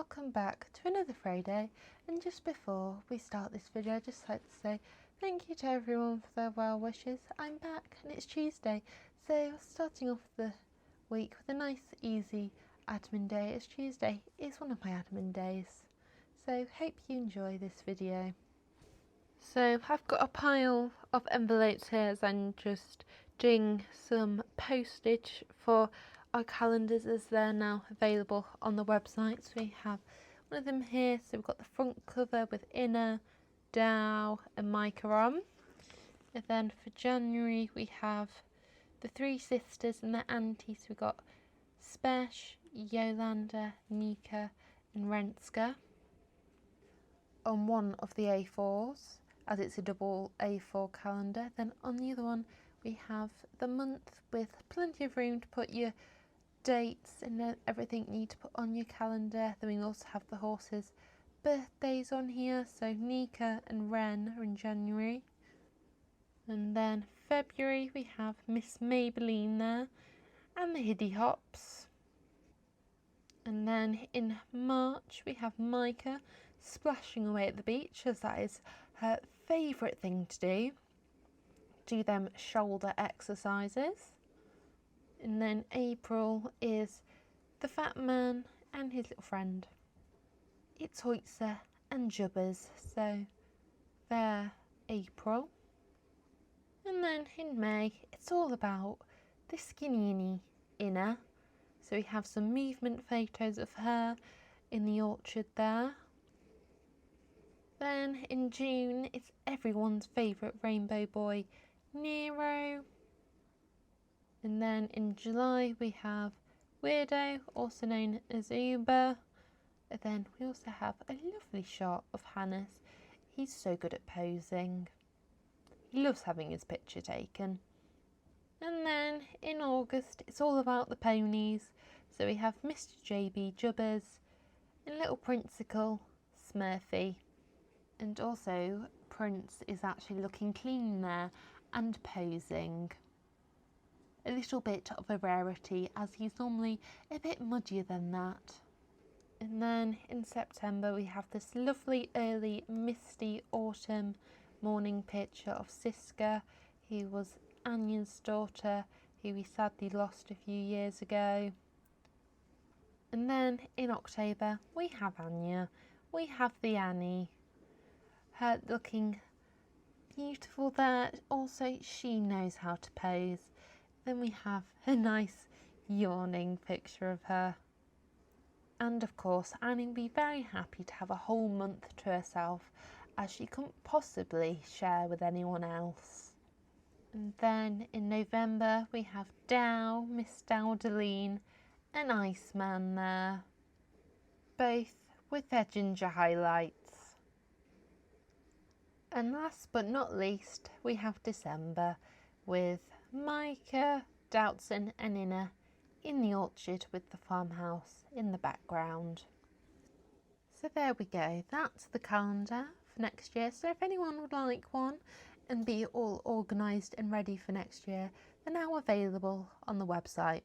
welcome back to another Freyday. And just before we start this video, I'd just like to say thank you to everyone for their well wishes. I'm back and it's Tuesday, so starting off the week with a nice easy admin day. As Tuesday is one of my admin days, so hope you enjoy this video. So I've got a pile of envelopes here as I'm just doing some postage for our calendars as they're now available on the website. So we have one of them here. So we've got the front cover with Inna, Dow and Micah on. And then for January we have the three sisters and their aunties. We've got Spesh, Yolanda, Neeka and Renska on one of the A4s, as it's a double A4 calendar. Then on the other one we have the month with plenty of room to put your dates and everything you need to put on your calendar. Then we also have the horses' birthdays on here, so Neeka and Ren are in January. And then February we have Miss Maybelline there and the Hidde hops. And then in March we have Micah splashing away at the beach, as that is her favourite thing to do them shoulder exercises. And then April is the fat man and his little friend. It's Hoitzer and Jubbers, so they're April. And then in May it's all about the skinny Inna. So we have some movement photos of her in the orchard there. Then in June it's everyone's favourite rainbow boy, Nero. And then in July we have Weirdo, also known as Oebe. And then we also have a lovely shot of Hannes. He's so good at posing. He loves having his picture taken. And then in August it's all about the ponies. So we have Mr. JB Jubbers and little Princicle Smurfy. And also Prince is actually looking clean there and posing. A little bit of a rarity, as he's normally a bit muddier than that. And then in September we have this lovely early misty autumn morning picture of Siska, who was Anya's daughter, who we sadly lost a few years ago. And then in October we have Anya, we have the Annie, her looking beautiful there. Also she knows how to pose. Then we have a nice yawning picture of her. And of course Annie will be very happy to have a whole month to herself, as she couldn't possibly share with anyone else. And then in November we have Dow, Miss Dowdeline and Iceman there, both with their ginger highlights. And last but not least we have December with Micah, Doubtson and Inna in the orchard with the farmhouse in the background. So there we go, that's the calendar for next year. So if anyone would like one and be all organised and ready for next year, they're now available on the website.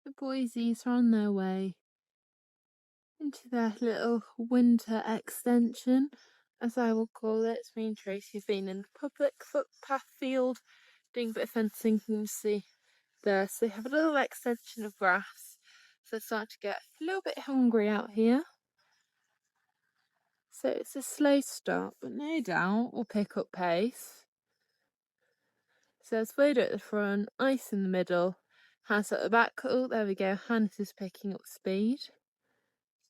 The boysies are on their way into their little winter extension, as I will call it. It's me and Tracy have been in the public footpath field doing a bit of fencing. You can see there, so they have a little extension of grass, so they're starting to get a little bit hungry out here. So it's a slow start, but no doubt we'll pick up pace. So there's Weirdo at the front, Ice in the middle, Hannes at the back. Oh, there we go, Hannes is picking up speed.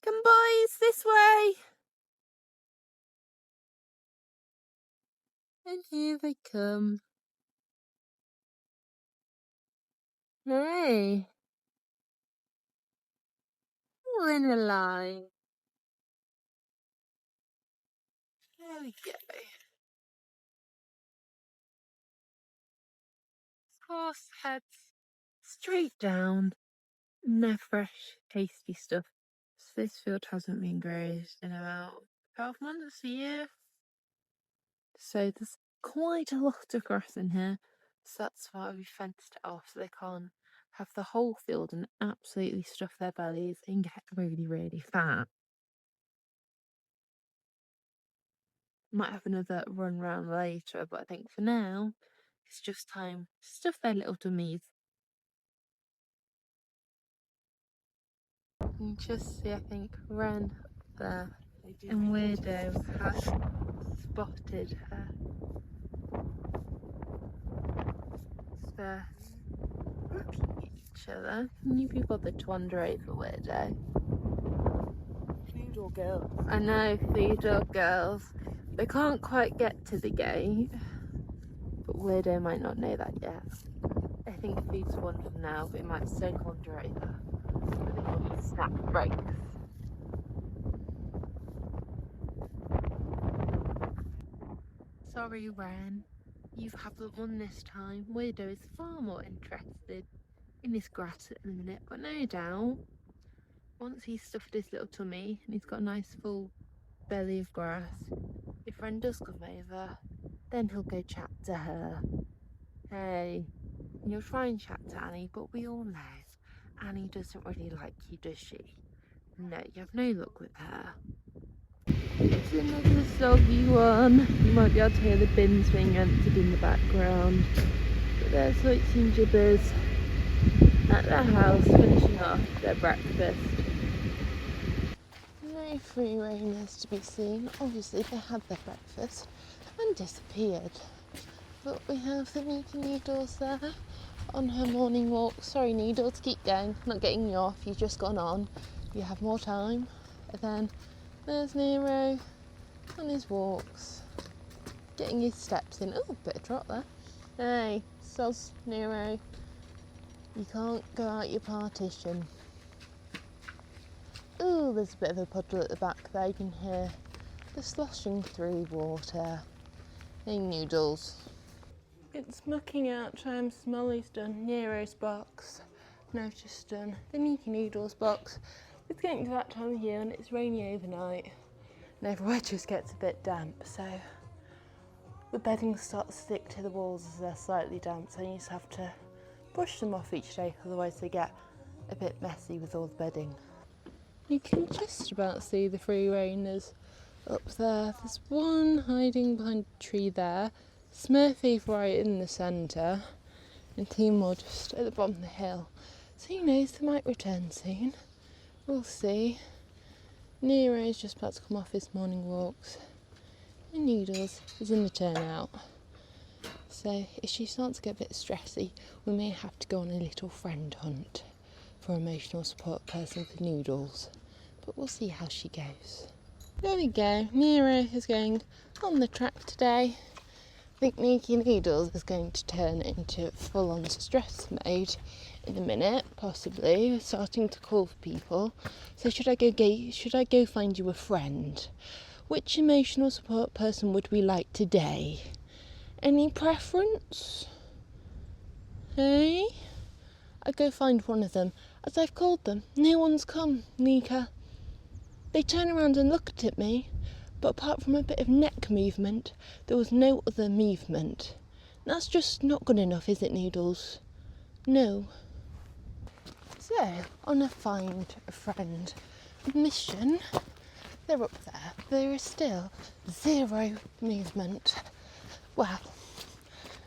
Come boys, this way! And here they come. Hooray! All in a line. There we go. Horse heads straight down No fresh, tasty stuff. So this field hasn't been grazed in about 12 months, a year. So there's quite a lot of grass in here. So that's why we fenced it off so they can't have the whole field and absolutely stuff their bellies and get really, really fat. Might have another run round later, but I think for now it's just time to stuff their little dummies. You can just see, I think, Ren there and Weirdo has spotted her. So each other. Can you be bothered to wander over, Weirdo? Few dog girls. I know, few dog girls. They can't quite get to the gate, but Weirdo might not know that yet. I think Food's one for now, but it might still wander over. But they want snack breaks. Sorry, Ren. You haven't won this time. Weirdo is far more interested in his grass at the minute, but no doubt, once he's stuffed his little tummy and he's got a nice full belly of grass, if Ren does come over, then he'll go chat to her. Hey, you'll try and chat to Annie, but we all know Annie doesn't really like you, does she? No, you have no luck with her. It's another soggy one. You might be able to hear the bins being emptied in the background. But there's Hoyts and Jibbers at their house finishing off their breakfast. No free rainers to be seen. Obviously they had their breakfast and disappeared. But we have the Neeka Needles there on her morning walk. Sorry Needles, keep going. Not getting you off, you've just gone on. You have more time. And then there's Nero on his walks, getting his steps in. Oh, bit of trot there. Hey, soz Nero. You can't go out your partition. Oh, there's a bit of a puddle at the back there. You can hear the sloshing through water. Hey, Noodles. It's mucking out time. Molly's done Nero's box. Now I've just done the Neeka Noodles box. It's getting to that time of year and it's rainy overnight. And everywhere just gets a bit damp, so the bedding starts to stick to the walls as they're slightly damp, so you just have to brush them off each day, otherwise they get a bit messy with all the bedding. You can just about see the free rainers up there. There's one hiding behind a tree there, Smurfy right in the centre, and Timor just at the bottom of the hill. So who knows, they might return soon. We'll see. Nero is just about to come off his morning walks, and Noodles is in the turnout. So if she starts to get a bit stressy, we may have to go on a little friend hunt for emotional support person for Noodles. But we'll see how she goes. There we go. Nero is going on the track today. I think Neeka Noodles is going to turn into full-on stress mode in a minute, possibly. We're starting to call for people. So should I go find you a friend? Which emotional support person would we like today? Any preference? Hey? I'd go find one of them. As I've called them, no one's come, Neeka. They turn around and looked at me, but apart from a bit of neck movement, there was no other movement. That's just not good enough, is it, Noodles? No. So, on a find a friend mission, they're up there. There is still zero movement. Well,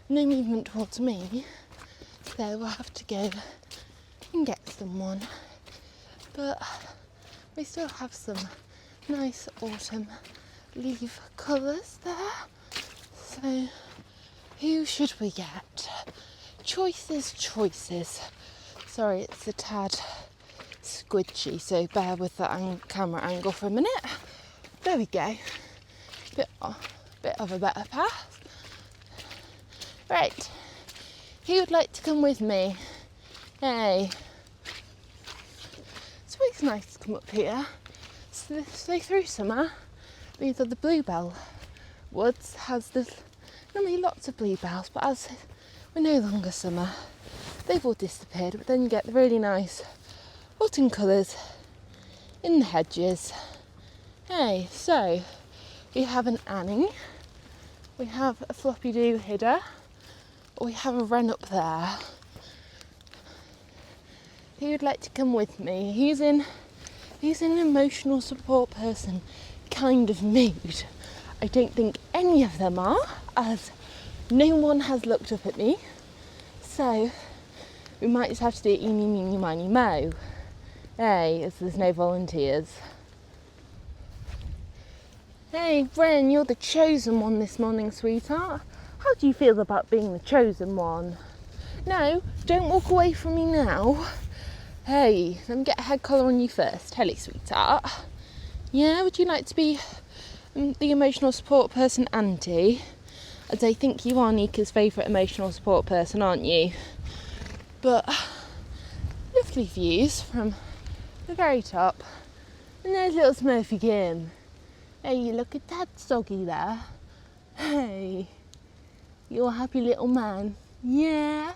no movement towards me, so we'll have to go and get someone. But we still have some nice autumn leaf colours there. So, who should we get? Choices. Sorry, it's a tad squidgy, so bear with the camera angle for a minute. There we go. Bit of a better path. Right, who would like to come with me? Hey. So it's nice to come up here. So through summer, these are the bluebell woods. Has normally lots of bluebells, but as we're no longer summer, they've all disappeared. But then you get the really nice autumn colours in the hedges. Hey, so we have an Annie, we have a floppy doo Hidde, we have a wren up there. Who would like to come with me? He's in an emotional support person kind of mood. I don't think any of them are, as no one has looked up at me. So we might just have to do eeny, meeny, miny, mo. Hey, as there's no volunteers. Hey, Wren, you're the chosen one this morning, sweetheart. How do you feel about being the chosen one? No, don't walk away from me now. Hey, let me get a head collar on you first. Hello, sweetheart. Yeah, would you like to be the emotional support person auntie? As I think you are Neeka's favourite emotional support person, aren't you? But lovely views from the very top. And there's little Smurfy Kim. Hey, you look at that soggy there. Hey, you're a happy little man. Yeah,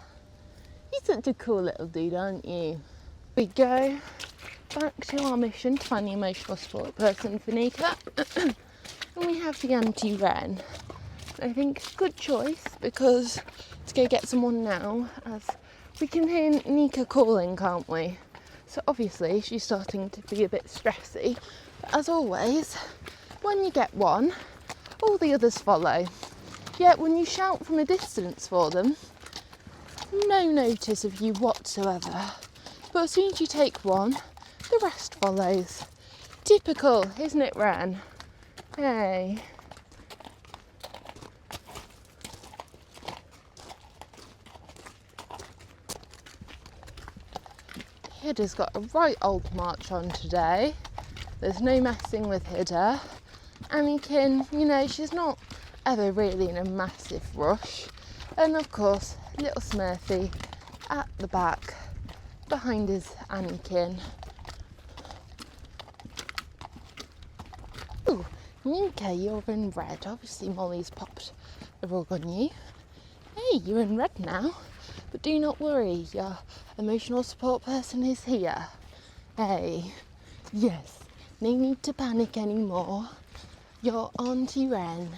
you're such a cool little dude, aren't you? We go back to our mission to find the emotional support person for Neeka. And we have the anti-wren. I think good choice, because to go get someone now, as we can hear Neeka calling, can't we? So obviously she's starting to be a bit stressy. But as always, when you get one, all the others follow. Yet when you shout from a distance for them, no notice of you whatsoever. But as soon as you take one, the rest follows. Typical, isn't it, Wren? Hey. Hidde's got a right old march on today. There's no messing with Hidde. Anakin, you know, she's not ever really in a massive rush. And of course, little Smurfy at the back, behind his Anakin. Ooh, Neeka, you're in red. Obviously Molly's popped a rug on you. Hey, you're in red now. But do not worry, your emotional support person is here. Hey, yes, no need to panic anymore. Your Auntie Wren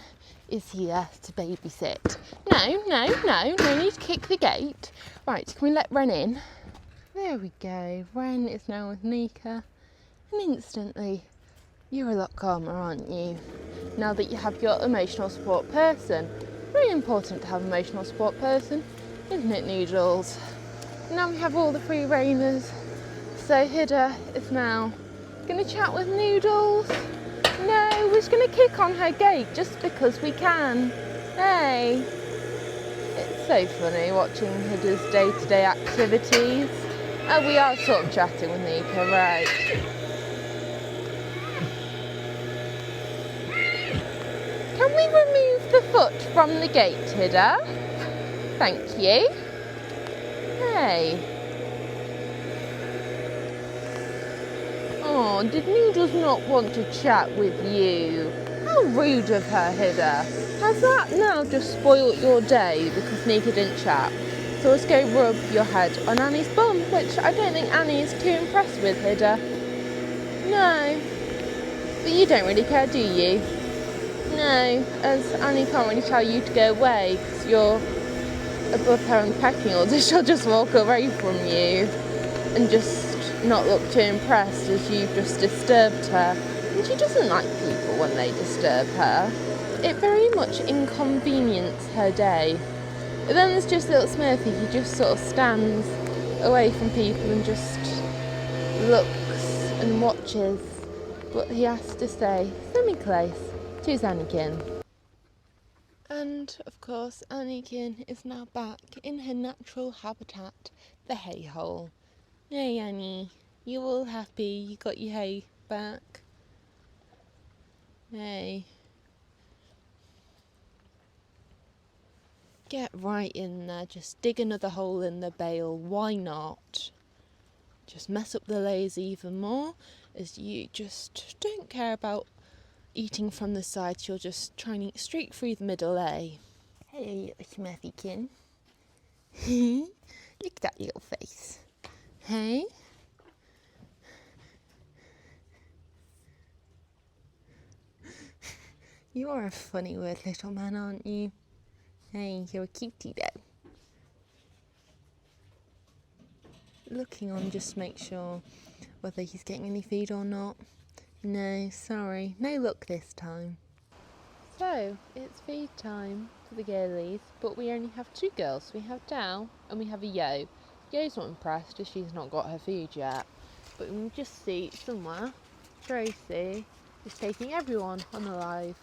is here to babysit. No need to kick the gate. Right, can we let Wren in? There we go, Wren is now with Neeka. And instantly, you're a lot calmer, aren't you? Now that you have your emotional support person. Very important to have an emotional support person, isn't it, Noodles? Now we have all the free reigners. So Hidde is now going to chat with Noodles. No, we're just going to kick on her gate just because we can. Hey. It's so funny watching Hidde's day-to-day activities. Oh, we are sort of chatting with Neeka, right. Can we remove the foot from the gate, Hidde? Thank you. Hey. Oh, did Noodles not want to chat with you? How rude of her, Hidde. Has that now just spoilt your day because Neeka didn't chat? So let's go rub your head on Annie's bum, which I don't think Annie is too impressed with, Hidde. No. But you don't really care, do you? No, as Annie can't really tell you to go away because you're above her on the pecking order. She'll just walk away from you and just not look too impressed as you've just disturbed her. And she doesn't like people when they disturb her. It very much inconveniences her day. But then there's just little Smurfy who just sort of stands away from people and just looks and watches what he has to say. Semi-close. Choose Anakin. And of course Anakin is now back in her natural habitat, the hay hole. Hey Annie, you all happy you got your hay back? Hey. Get right in there, just dig another hole in the bale, why not? Just mess up the layers even more, as you just don't care about eating from the sides, you're just trying to eat straight through the middle, eh? Hello, little Smurfykin. Look at that little face. Hey? You are a funny weird little man, aren't you? Hey, you're a cutie though. Looking on just to make sure whether he's getting any feed or not. No, sorry, no luck this time. So, it's feed time for the girlies, but we only have two girls. We have Dow and we have a Yo. Yo's not impressed as she's not got her food yet. But we can just see somewhere, Tracy is taking everyone on a live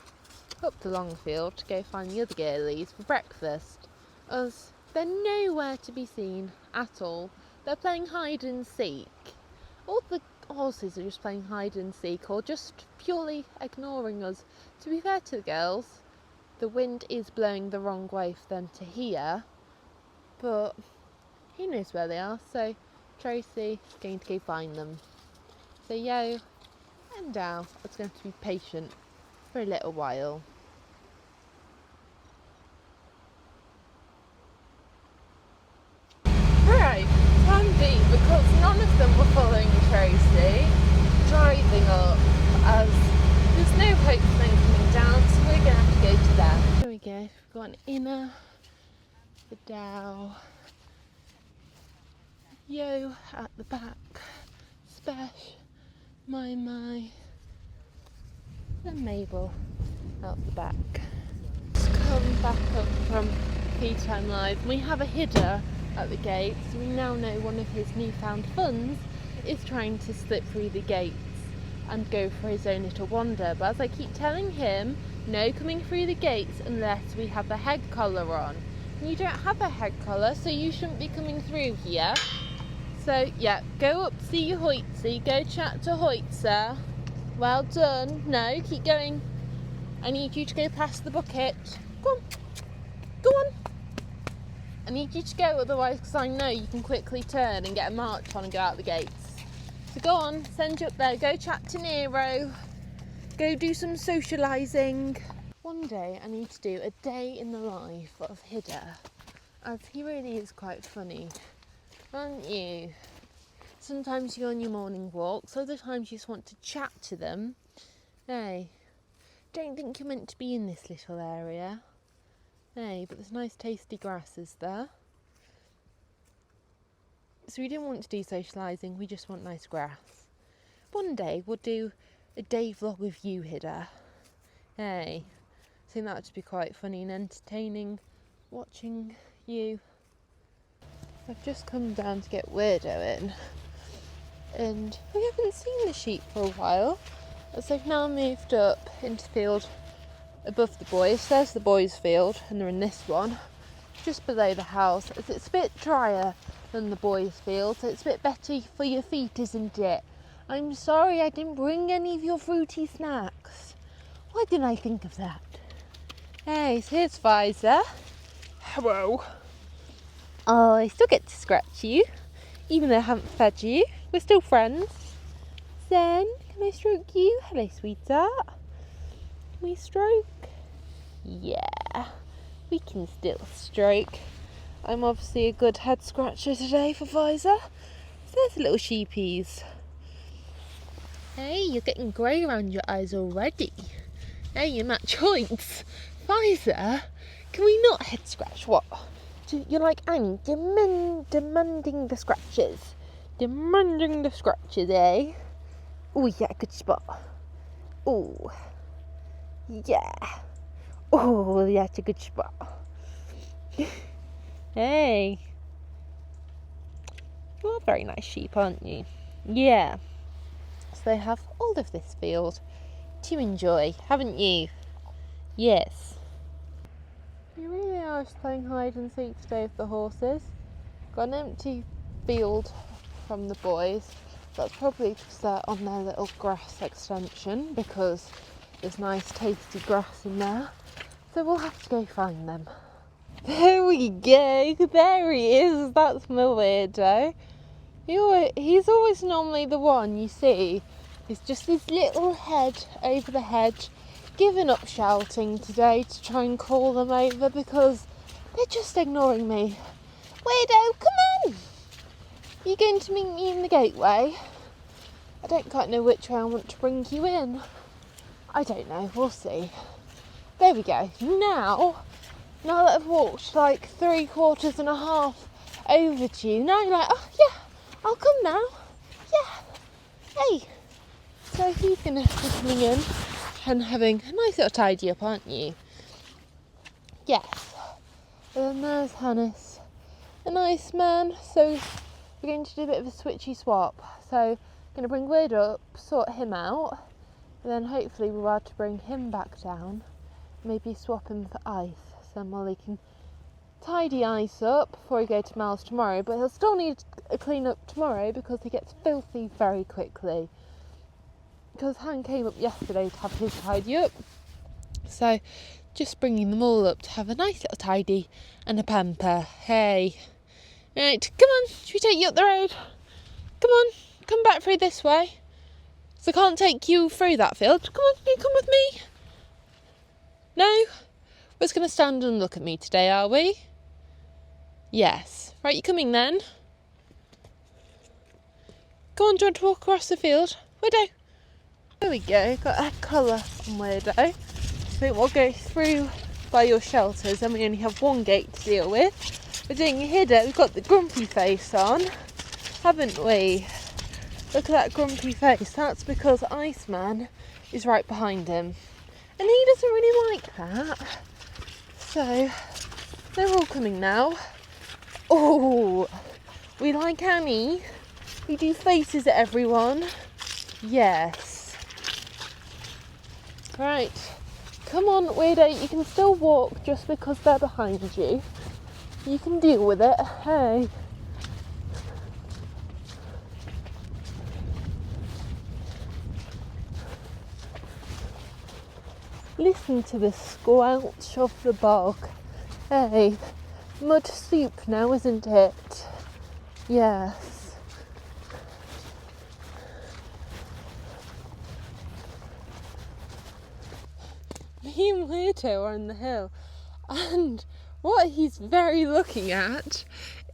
up to Longfield to go find the other girlies for breakfast, as they're nowhere to be seen at all. They're playing hide and seek. All the horses are just playing hide and seek or just purely ignoring us. To be fair to the girls, the wind is blowing the wrong way for them to hear, but he knows where they are, so Tracy is going to go find them. So Yo and Dow are going to be patient for a little while. Right, plan B, because none of them were following Tracy, driving up, as there's no hope of them coming down, so we're going to have to go to them. Here we go, we've got an inner, the Dow, Yo at the back, Spesh, My, and Mabel out the back. Just come back up from Feed Time Live. We have a Hidde at the gates. We now know one of his newfound funds is trying to slip through the gates and go for his own little wander. But as I keep telling him, no coming through the gates unless we have a head collar on. And you don't have a head collar, so you shouldn't be coming through here. So yeah, go up, see your Hoytsy, go chat to Hoytser. Well done. No, keep going. I need you to go past the bucket. Go on. Go on. I need you to go, otherwise, because I know you can quickly turn and get a march on and go out the gates. So go on, send you up there. Go chat to Nero. Go do some socialising. One day I need to do a day in the life of Hidde, as he really is quite funny. Aren't you? Sometimes you go on your morning walks, other times you just want to chat to them. Hey, don't think you're meant to be in this little area. Hey, but there's nice tasty grasses there. So we didn't want to do socialising, we just want nice grass. One day we'll do a day vlog with you, Hidde. Hey, I think that would be quite funny and entertaining, watching you. I've just come down to get Weirdo in, and we haven't seen the sheep for a while, as they've now moved up into the field above the boys. There's the boys' field, and they're in this one, just below the house, as it's a bit drier than the boys' field, so it's a bit better for your feet, isn't it? I'm sorry I didn't bring any of your fruity snacks. Why didn't I think of that? Hey, so here's Pfizer. Hello. Oh, I still get to scratch you, even though I haven't fed you. We're still friends. Zen, can I stroke you? Hello, sweetheart. Can we stroke? Yeah, we can still stroke. I'm obviously a good head scratcher today for Pfizer. So there's the little sheepies. Hey, you're getting grey around your eyes already. Hey, you match points. Pfizer, can we not head scratch? What? You're like Annie, demanding the scratches. Demanding the scratches, eh? Oh, yeah, good spot. Oh, yeah. Oh, that's a good spot. Hey. You're a very nice sheep, aren't you? Yeah. So they have all of this field to enjoy, haven't you? Yes. We really are just playing hide and seek today with the horses. Got an empty field from the boys. That's probably because they're on their little grass extension, because there's nice tasty grass in there. So we'll have to go find them. There we go. There he is. That's my Weirdo. He's always normally the one you see. He's just his little head over the hedge, giving up shouting today to try and call them over because they're just ignoring me. Weirdo, come on! Are you going to meet me in the gateway? I don't quite know which way I want to bring you in. I don't know, we'll see. There we go. Now that I've walked like 3/4 and a half over to you, now you're like, oh yeah, I'll come now. Yeah. Hey. So he's going to be coming in and having a nice little tidy up, aren't you? Yes. And there's Hannes. A nice man. So we're going to do a bit of a switchy swap. So I'm going to bring Weirdo up, sort him out, and then hopefully we'll be able to bring him back down. Maybe swap him for Ice, so Molly can tidy Ice up before we go to Mal's tomorrow, but he'll still need a clean up tomorrow because he gets filthy very quickly. Because Han came up yesterday to have his tidy up, so just bringing them all up to have a nice little tidy and a pamper. Hey, right, come on, should we take you up the road? Come on, come back through this way. So I can't take you through that field. Come on, you come with me. No? We're just going to stand and look at me today, are we? Yes. Right, you coming then? Go on, do you want to walk across the field? Weirdo. There we go, got a colour on Weirdo. So we'll go through by your shelters and we only have one gate to deal with. We're doing Hidde, we've got the grumpy face on, haven't we? Look at that grumpy face, that's because Iceman is right behind him. And he doesn't really like that. So, they're all coming now. Oh, we like Annie. We do faces at everyone. Yes. Right. Come on, Weirdo. You can still walk just because they're behind you. You can deal with it. Hey. Listen to the squelch of the bog. Hey, mud soup now, isn't it? Yes. Me and Weirdo are on the hill, and what he's very looking at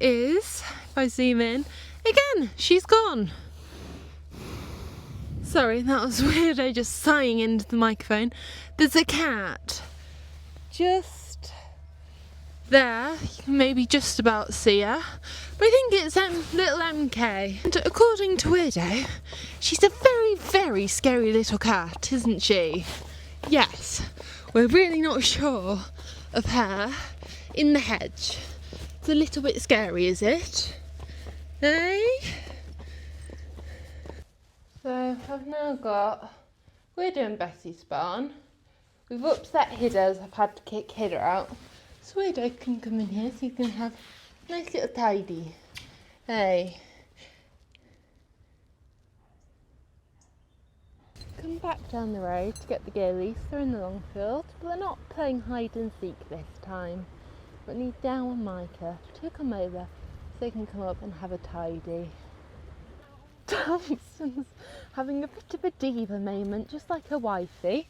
is, if I zoom in, again, she's gone. Sorry, that was Weirdo just sighing into the microphone. There's a cat just there. You can maybe just about see her. But I think it's little MK. And according to Weirdo, she's a very, very scary little cat, isn't she? Yes. We're really not sure of her in the hedge. It's a little bit scary, is it? Hey? So I've now got Weirdo and Bessie's barn. We've upset Hidde as I've had to kick Hidde out. So Weirdo can come in here so you can have a nice little tidy. Hey. Come back down the road to get the girlies. They're in the long field, but they're not playing hide and seek this time. But need Dow and Micah to come over so they can come up and have a tidy. Thompson's having a bit of a diva moment, just like her wifey.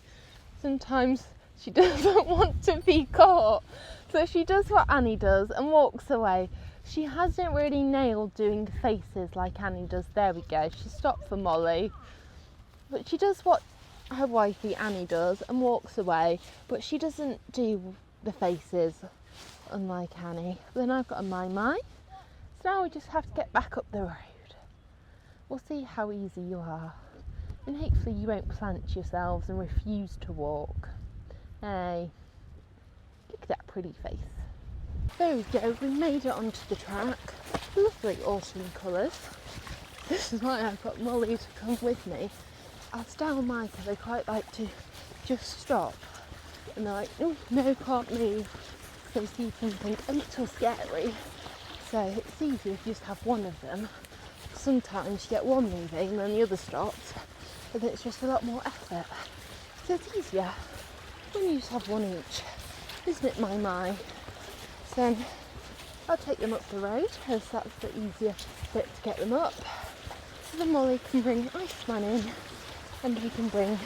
Sometimes she doesn't want to be caught, so she does what Annie does and walks away. She hasn't really nailed doing faces like Annie does. There we go, she stopped for Molly. But she does what her wifey Annie does and walks away, but she doesn't do the faces unlike Annie. But then I've got a my. So now we just have to get back up the road. We'll see how easy you are. And hopefully you won't plant yourselves and refuse to walk. Hey, look at that pretty face. There we go, we made it onto the track. Lovely autumn colours. This is why I've got Molly to come with me. As Dow and Micah, they quite like to just stop. And they're like, oh, no, can't move. So they see something a little scary. So it's easier if you just have one of them. Sometimes you get one moving and then the other stops, but then it's just a lot more effort. So it's easier when you just have one each, isn't it, my? So I'll take them up the road because that's the easier bit to get them up. So then Molly can bring Iceman in and we can bring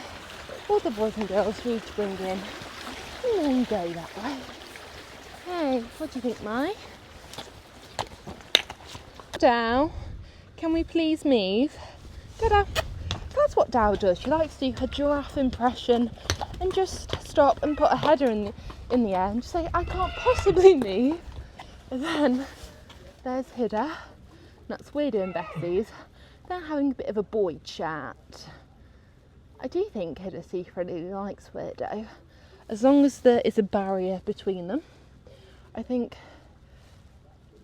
all the boys and girls we need to bring in. And then we go that way. Hey, what do you think, Mai? Down. Can we please move? Go down. That's what Dow does. She likes to do her giraffe impression and just stop and put her header in the air and just say, I can't possibly move. And then there's Hidde. That's Weirdo and Bessie's. They're having a bit of a boy chat. I do think Hidde secretly likes Weirdo. As long as there is a barrier between them, I think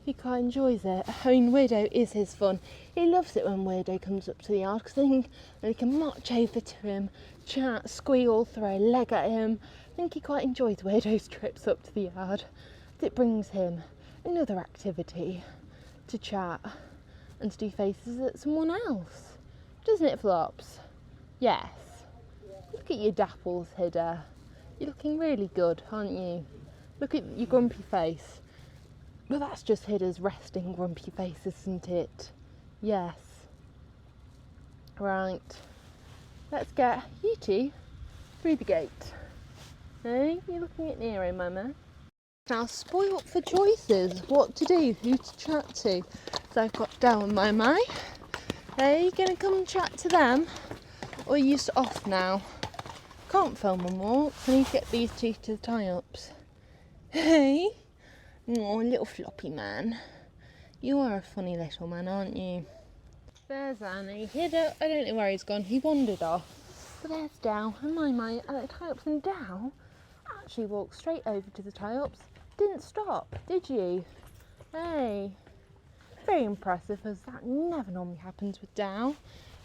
he quite enjoys it. I mean, Weirdo is his fun. He loves it when Weirdo comes up to the yard because then he can march over to him, chat, squeal, throw a leg at him. I think he quite enjoys Weirdo's trips up to the yard. It brings him another activity to chat and to do faces at someone else. Doesn't it, Flops? Yes. Look at your dapples, Hidde. You're looking really good, aren't you? Look at your grumpy face. Well, that's just Hidde's resting grumpy face, isn't it? Yes. Right. Let's get you two through the gate. Hey, you're looking at Nero, Mama. Now, spoilt for choices. What to do, who to chat to. So I've got Dow and my. Hey, you going to come and chat to them? Or are you just off now? Can't film and walk. I need to get these two to the tie-ups. Hey. Oh, little floppy man. You are a funny little man, aren't you? There's Annie. Hidde, I don't know where he's gone. He wandered off. But there's Dow and my at the tie-ups. And Dow actually walked straight over to the tie-ups. Didn't stop, did you? Hey. Very impressive, as that never normally happens with Dow.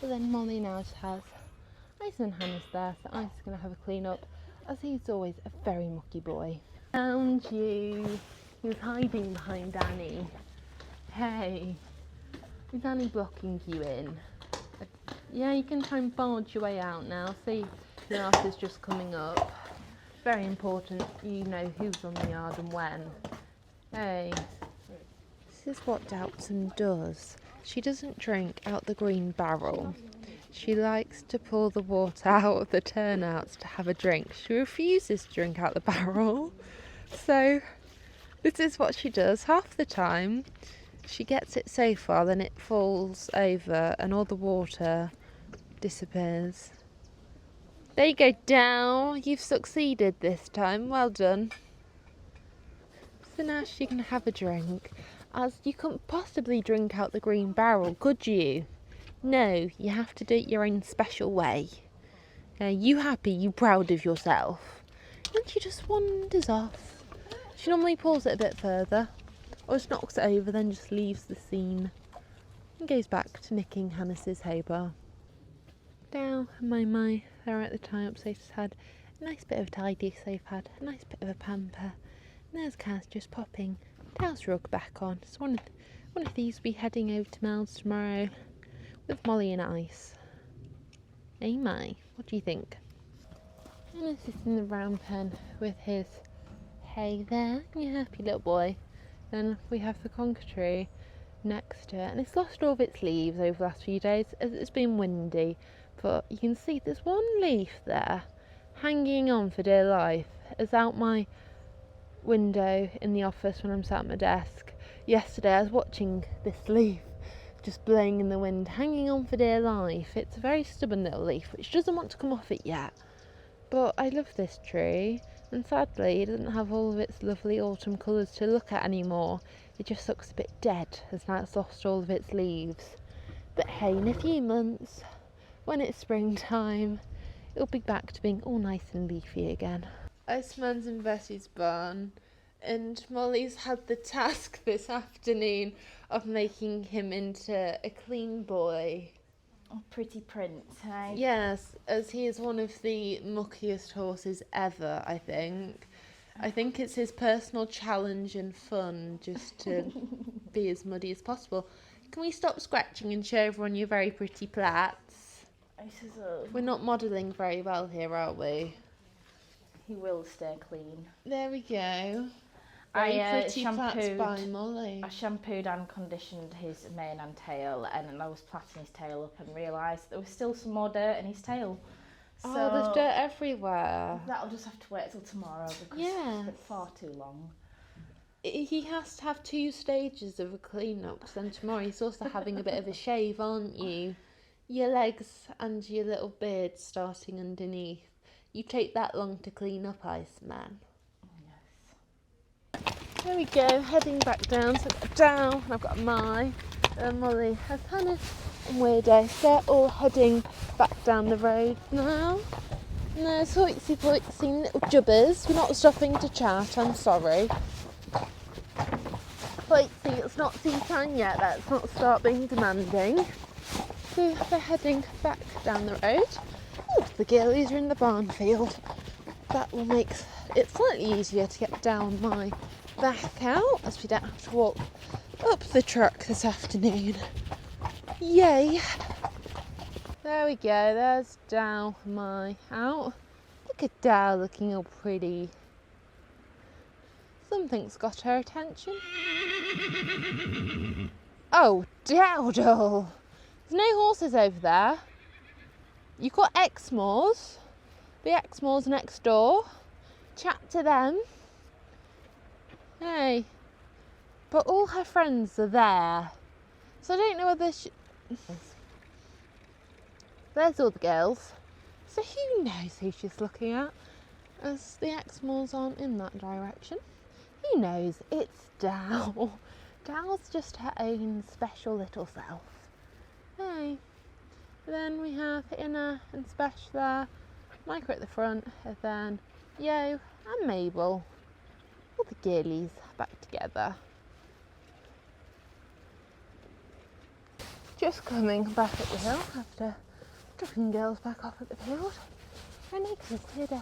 But then Molly now just has Ice and Hannah's there, so Ice is going to have a clean up, as he's always a very mucky boy. Found you. He was hiding behind Annie. Hey. Is Annie blocking you in? Yeah, you can try and barge your way out now. See, your ass is just coming up. Very important you know who's on the yard and when. Hey. This is what Doughton does. She doesn't drink out the green barrel. She likes to pour the water out of the turnouts to have a drink. She refuses to drink out the barrel. So this is what she does. Half the time she gets it so far, then it falls over and all the water disappears. There you go, Dow. You've succeeded this time. Well done. So now she can have a drink. As you couldn't possibly drink out the green barrel, could you? No, you have to do it your own special way. You happy, you proud of yourself. And she just wanders off. She normally pulls it a bit further, or just knocks it over, then just leaves the scene and goes back to nicking Hannah's hay bar. Dow and my, they're at the tie-up, so they've just had a nice bit of tidy, so they've had a nice bit of a pamper. And there's Kaz just popping Dow's rug back on. So one of these will be heading over to Mel's tomorrow with Molly and Ice. Hey, my, what do you think? Hannah's sitting in the round pen with his hay there. You happy little boy? Then we have the conker tree next to it, and it's lost all of its leaves over the last few days as it's been windy. But you can see there's one leaf there hanging on for dear life. It's out my window in the office when I'm sat at my desk. Yesterday I was watching this leaf just blowing in the wind, hanging on for dear life. It's a very stubborn little leaf which doesn't want to come off it yet. But I love this tree, and sadly it doesn't have all of its lovely autumn colours to look at anymore. It just looks a bit dead as now it's lost all of its leaves. But hey, in a few months, when it's springtime, it'll be back to being all nice and leafy again. Iceman's in Bessie's barn, and Molly's had the task this afternoon of making him into a clean boy. Oh, pretty prince, hey? Yes, as he is one of the muckiest horses ever, I think. I think it's his personal challenge and fun just to be as muddy as possible. Can we stop scratching and show everyone your very pretty plaits? We're not modelling very well here, are we? He will stay clean. There we go. Very pretty plaits by Molly. I shampooed and conditioned his mane and tail, and I was plaiting his tail up and realised there was still some more dirt in his tail. So there's dirt everywhere. That'll just have to wait till tomorrow because it's been far too long. He has to have 2 stages of a clean-up, because then tomorrow he's also having a bit of a shave, aren't you? your legs and your little beard starting underneath. You take that long to clean up, Iceman. Yes. There we go, heading back down. So I've got Dow and I've got Mai and Molly and Hannah and Weirdo. They're all heading back down the road now. And there's hoitsy poitsy little jubbers. We're not stopping to chat, I'm sorry. Hoitsy, it's not tea time yet, let's not start being demanding. So they're heading back down the road. Oh, the girlies are in the barn field. That will make it slightly easier to get down my back out, as we don't have to walk up the truck this afternoon. Yay! There we go, there's Dow and my out. Look at Dow looking all pretty. Something's got her attention. Oh, Dowdle! There's no horses over there. You've got Exmoors. The Exmoors next door. Chat to them. Hey. But all her friends are there. So I don't know whether she... There's all the girls. So who knows who she's looking at? As the Exmoors aren't in that direction. Who knows? It's Dow. Dow's just her own special little self. Hey. Then we have Inna and Spesh there. Micah at the front. And then Yo and Mabel. All the girlies back together. Just coming back up the hill after dropping girls back off at the field. And next is Hidde.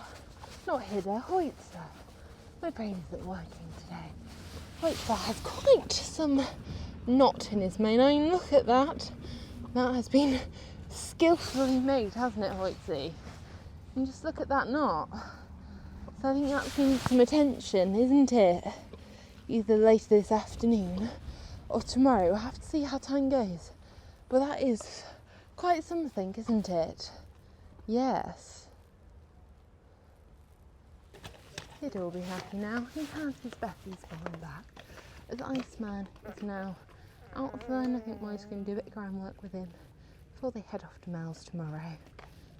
Not Hidde, Hoitzer. My brain isn't working today. Hoitzer has quite some knot in his mane. I mean, look at that. That has been skillfully made, hasn't it, Hoitzy? And just look at that knot. So I think that needs some attention, isn't it? Either later this afternoon or tomorrow. We'll have to see how time goes. But that is quite something, isn't it? Yes. Hidde will be happy now. He has his Bessie's barn back. As Iceman is now out of line, I think Mo's going to do a bit of groundwork with him before they head off to Mel's tomorrow.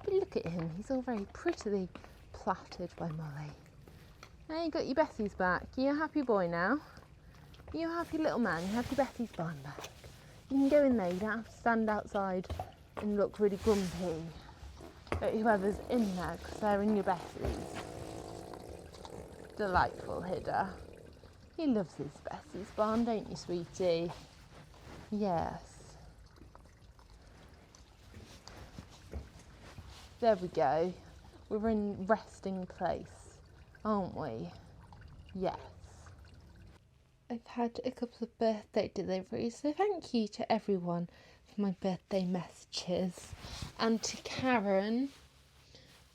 But look at him, he's all very prettily plaited by Molly. Now you got your Bessie's back. You're a happy boy now. You're a happy little man. You have your Bessie's barn back. You can go in there, you don't have to stand outside and look really grumpy at whoever's in there because they're in your Bessie's. Delightful Hidde. He loves his Bessie's barn, don't you, sweetie? Yes. There we go. We're in resting place, aren't we? Yes. I've had a couple of birthday deliveries, so thank you to everyone for my birthday messages. And to Karen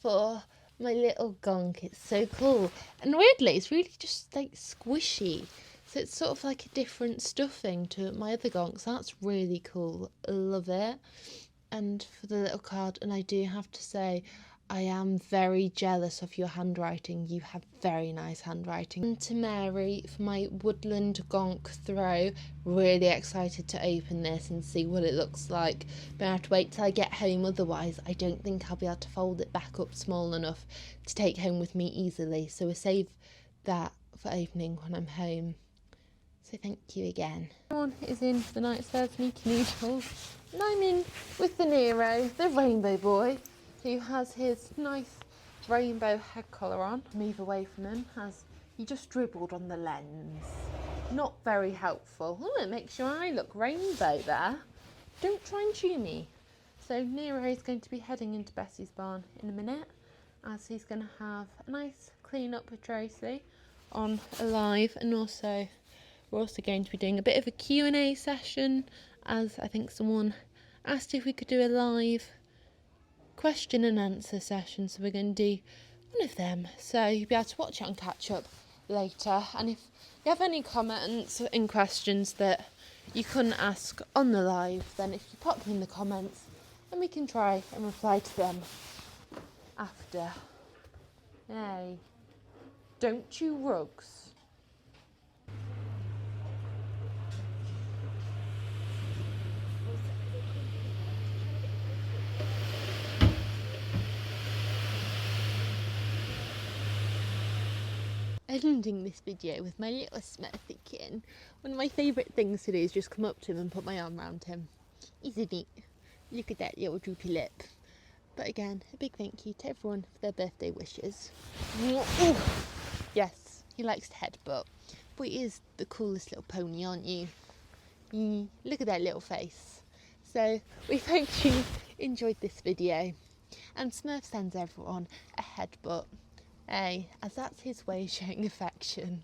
for my little gonk. It's so cool. And weirdly, it's really just like squishy. So it's sort of like a different stuffing to my other gonks. That's really cool. I love it. And for the little card, and I do have to say, I am very jealous of your handwriting. You have very nice handwriting. And to Mary for my woodland gonk throw. Really excited to open this and see what it looks like. But I have to wait till I get home, otherwise I don't think I'll be able to fold it back up small enough to take home with me easily. So we'll save that for opening when I'm home. So thank you again. Everyone is in for the night serve Neeka noodles. And I'm in with the Nero, the rainbow boy, who has his nice rainbow head collar on. Move away from him as he just dribbled on the lens. Not very helpful. Oh, it makes your eye look rainbow there. Don't try and chew me. So Nero is going to be heading into Bessie's barn in a minute, as he's going to have a nice clean up with Tracy on Alive, and also we're also going to be doing a bit of a Q&A session, as I think someone asked if we could do a live question and answer session, so we're going to do one of them. So you'll be able to watch it and catch up later. And if you have any comments and questions that you couldn't ask on the live, then if you pop them in the comments, then we can try and reply to them after. Hey, don't chew rugs. ending this video with my little Smurfykin. One of my favourite things to do is just come up to him and put my arm around him. Isn't it? Look at that little droopy lip. But again, a big thank you to everyone for their birthday wishes. Ooh. Yes, he likes to headbutt. But he is the coolest little pony, aren't you? Look at that little face. So we hope you enjoyed this video. And Smurf sends everyone a headbutt. Hey, as that's his way of showing affection.